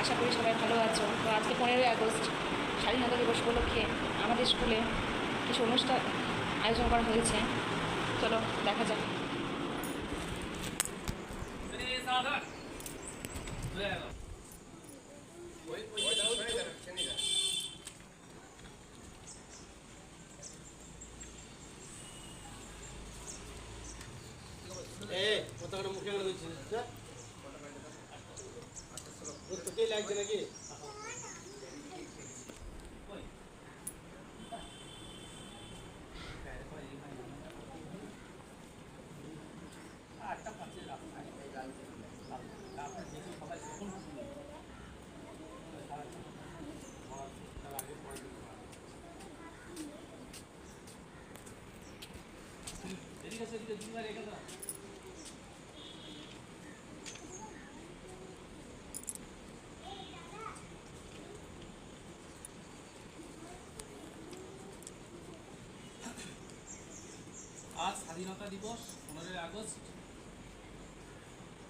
আশা করি সবাই ভালো আছো। তো আজকে 15ই আগস্ট স্বাধীনতা দিবস উপলক্ষে আমাদের স্কুলে কিছু অনুষ্ঠান আয়োজন করা হয়েছে। চলো দেখা যাক। মুখে লাগছে নাকি? আজ স্বাধীনতা দিবস 15ই আগস্ট,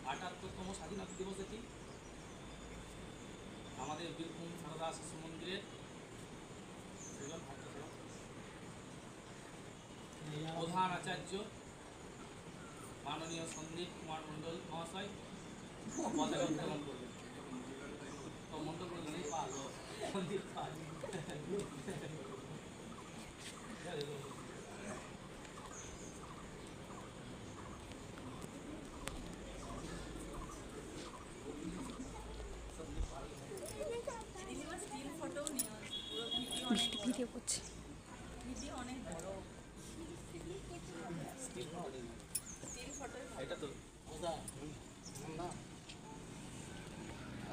৭৮তম স্বাধীনতা দিবস। এটি আমাদের বীরভূম সারদা শিশু মন্দিরের প্রধান আচার্য মাননীয় সন্দীপ কুমার মণ্ডল মহাশয় পতাকা উত্তোলন করবেন। তো মণ্ডল সন্দীপ ভিডিও করছে।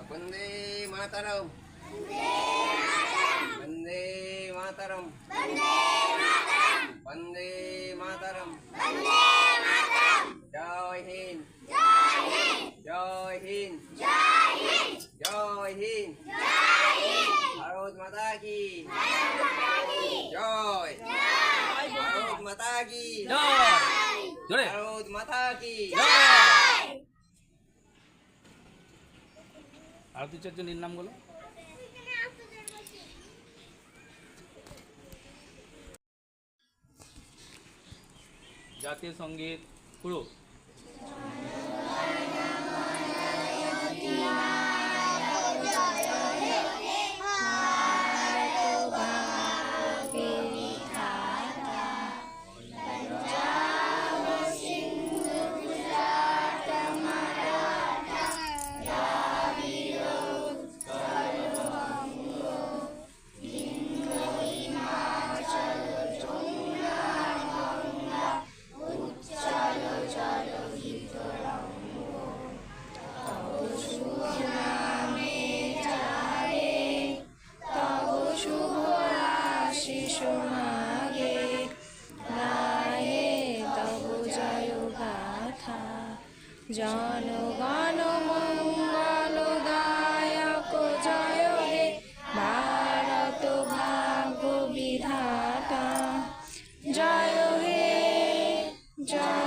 वंदे मातरम, वंदे मातरम, वंदे मातरम, जय हिंद, जय हिंद, जय हिंद, भारत माता की जय, भारत माता की जय, भारत माता की जय। আর দু চারজনের নামগুলো জাতীয় সঙ্গীত পুরো জনগণ মঙ্গলদায়ক জয় হে ভারত ভাগ্য বিধাতা জয় হে জয়।